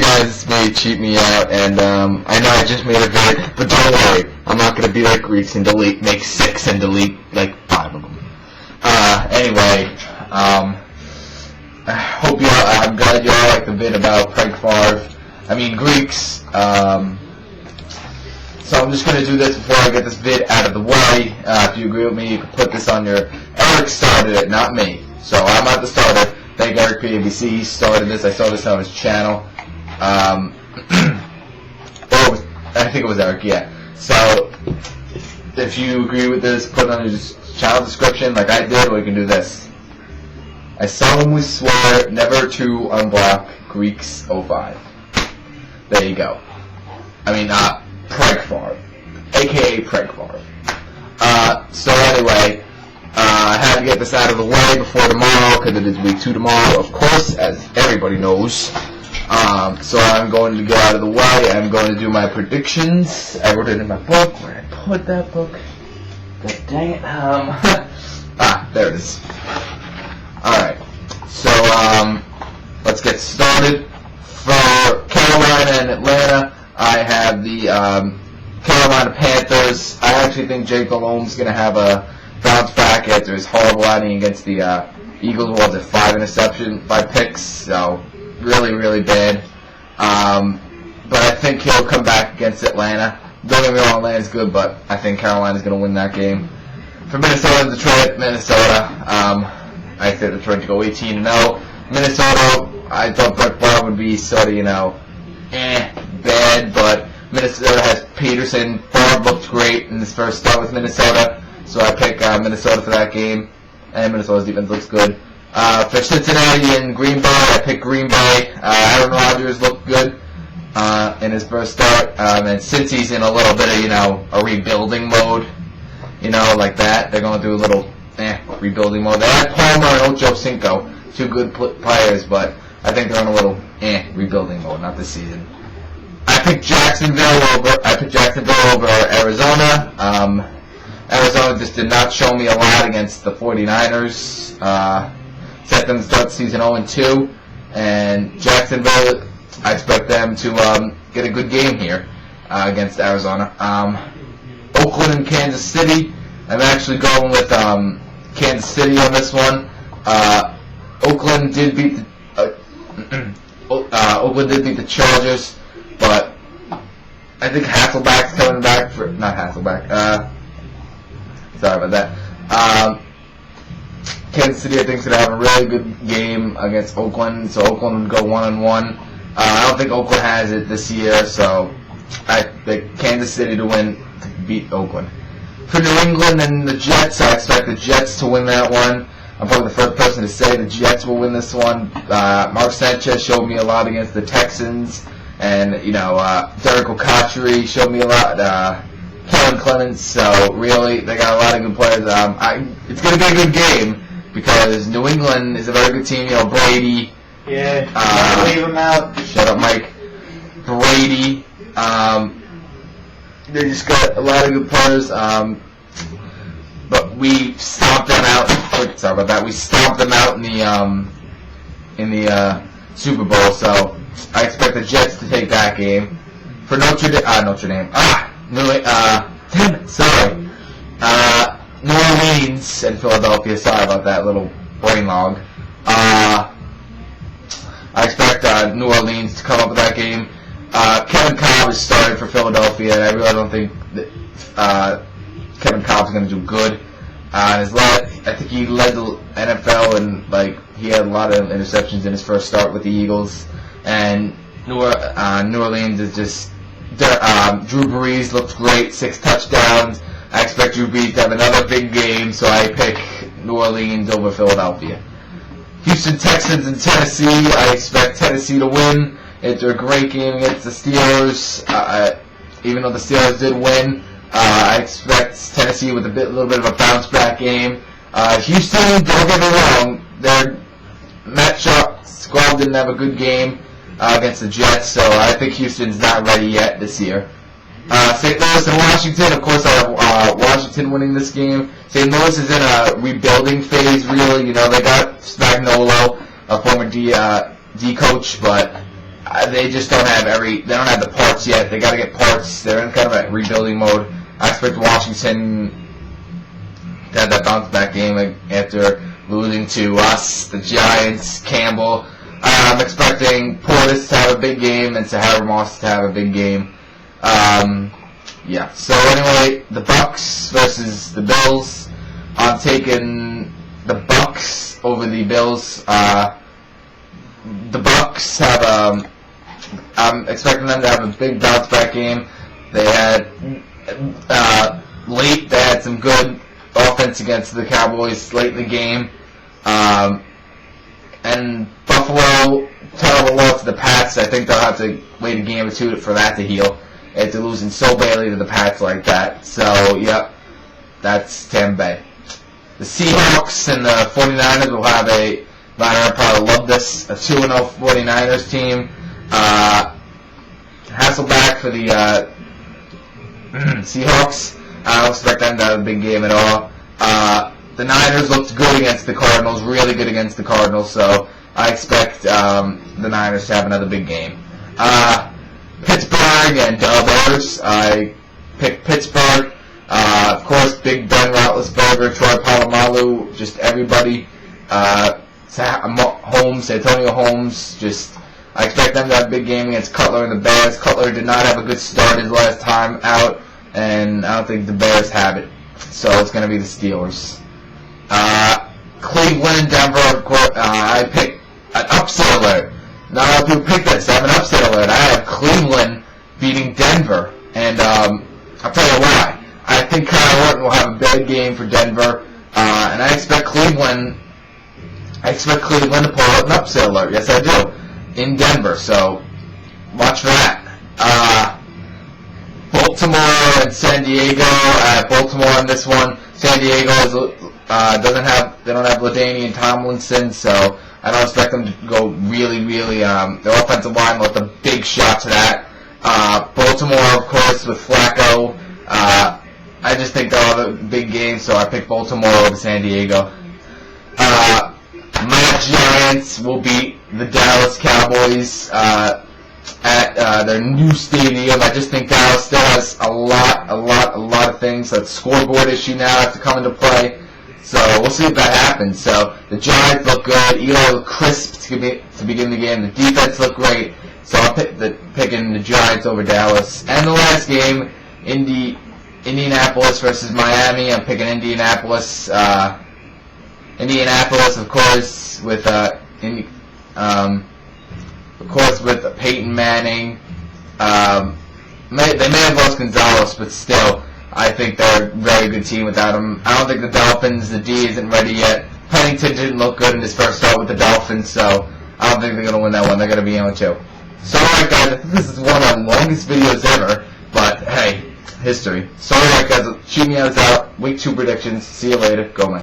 guys may cheat me out, and I know I just made a vid, but don't worry, I'm not gonna be like Greeks and make 6 and delete like 5 of them. Anyway, I hope I'm glad you all like the vid about Frank Favre. Greeks. So I'm just gonna do this before I get this vid out of the way. If you agree with me, you can put this on your. Eric started it, not me. So I'm not the starter. Thank Eric PABC. He started this. I saw this on his channel. I think it was Eric. Yeah. So if you agree with this, put it on your channel description, like I did, or you can do this. I solemnly swear never to unblock Greeks 05. There you go. Frank Favre, aka Frank Favre. So anyway, I had to get this out of the way before tomorrow, because it is week 2 tomorrow, of course, as everybody knows. So I'm going to get out of the way. I'm going to do my predictions. I wrote it in my book. Where did I put that book? God dang it. There it is. Alright. So, let's get started. For Carolina and Atlanta, I have the Carolina Panthers. I actually think Jake Delhomme's going to have a bounce back after his horrible outing against the Eagles. Was it 5 picks? So really, really bad. But I think he'll come back against Atlanta. Don't get me wrong, Atlanta's good, but I think Carolina's going to win that game. For Minnesota and Detroit, Minnesota. I said Detroit to go 18-0. Minnesota, I thought Brett Favre would be sort of, bad, but Minnesota has Peterson. Favre looked great in his first start with Minnesota, so I pick Minnesota for that game, and Minnesota's defense looks good. For Cincinnati and Green Bay, I pick Green Bay. Aaron Rodgers looked good in his first start, and since he's in a little bit of, a rebuilding mode, like that, they're going through a little rebuilding mode. They had Palmer and Ocho Cinco, 2 good players, but I think they're in a little rebuilding mode, not this season. I picked Jacksonville over Arizona. Arizona just did not show me a lot against the 49ers. Set them to start the season 0-2. And Jacksonville, I expect them to get a good game here against Arizona. Oakland and Kansas City. I'm actually going with Kansas City on this one. Oakland did beat the Chargers, but I think Hasselbeck's coming back for not Hasselbeck. Sorry about that. Kansas City, I think, is going to have a really good game against Oakland, so Oakland would go 1-1. I don't think Oakland has it this year, so I pick Kansas City to beat Oakland. For New England and the Jets, I expect the Jets to win that one. I'm probably the first person to say the Jets will win this one. Mark Sanchez showed me a lot against the Texans, and Derek O'Cotchery showed me a lot. Kellen Clemens, so really they got a lot of good players. It's going to be a good game because New England is a very good team. Brady. Yeah. Leave him out. Shut up, Mike. Brady. They just got a lot of good players. But we stomped them out. Sorry about that. We stomped them out in the Super Bowl. So I expect the Jets to take that game. For Notre Dame. Damn it. Sorry. New Orleans and Philadelphia. Sorry about that little brain log. I expect New Orleans to come up with that game. Kevin Kolb is starting for Philadelphia, and I really don't think that Kevin Kolb's going to do good. I think he led the NFL, and he had a lot of interceptions in his first start with the Eagles. And New Orleans is just Drew Brees looked great, 6 touchdowns. I expect Drew Brees to have another big game, so I pick New Orleans over Philadelphia. Houston Texans and Tennessee, I expect Tennessee to win. It's a great game against the Steelers. Even though the Steelers did win, I expect Tennessee with a little bit of a bounce back game. Houston, don't get me wrong, their Matt squad didn't have a good game against the Jets, so I think Houston's not ready yet this year. St. Louis and Washington, of course I have Washington winning this game. St. Louis is in a rebuilding phase, really. They got Spagnuolo, a former D coach, but they just don't have they don't have the parts yet. They got to get parts. They're in kind of a rebuilding mode. I expect Washington to have that bounce back game after losing to us, the Giants, Campbell. I'm expecting Portis to have a big game and Sahara Moss to have a big game. Yeah. So anyway, the Bucks versus the Bills. I'm taking the Bucks over the Bills. The Bucks have I'm expecting them to have a big bounce back game. They had late. They had some good offense against the Cowboys late in the game. And Buffalo, terrible loss to the Pats. I think they'll have to wait a game or two for that to heal after losing so badly to the Pats like that. So, yep, that's Tampa Bay. The Seahawks and the 49ers will have a, I probably love this, a 2-0 49ers team. Hasselback for the Seahawks. I don't expect them to have a big game at all. The Niners looked good against the Cardinals, really good against the Cardinals, so I expect the Niners to have another big game. Pittsburgh and Bears. I picked Pittsburgh. Of course, Big Ben Roethlisberger, Troy Polamalu, just everybody. Antonio Holmes, just I expect them to have a big game against Cutler and the Bears. Cutler did not have a good start his last time out, and I don't think the Bears have it. So it's going to be the Steelers. Cleveland, Denver, of course, I picked an upset alert. Not a lot of people picked this. I have an upset alert. I have Cleveland beating Denver, and I'll tell you why. I think Kyle Orton will have a big game for Denver, and I expect Cleveland to pull out an upset alert. Yes, I do. In Denver, so watch for that. Baltimore and San Diego. Baltimore on this one. San Diego they don't have LaDainian and Tomlinson, so I don't expect them to go really. Their offensive line will have a big shot to that. Baltimore, of course, with Flacco. I just think they'll have a big game, so I pick Baltimore over San Diego. My Giants will beat the Dallas Cowboys at their new stadium. I just think Dallas still has a lot of things. That scoreboard issue now have to come into play. So we'll see if that happens. So the Giants look good. Eli looked crisp to begin the game. The defense looked great. So I'm picking the Giants over Dallas. And the last game, Indianapolis versus Miami. I'm picking Indianapolis. Indianapolis, of course, with Peyton Manning. They may have lost Gonzalez, but still, I think they're a very good team without him. I don't think the Dolphins, the D isn't ready yet. Pennington didn't look good in his first start with the Dolphins, so I don't think they're going to win that one. They're going to be able to. So, alright guys, I think this is one of our longest videos ever, but hey, history. So, alright guys, shoot me out. Week 2 predictions. See you later. Go, man.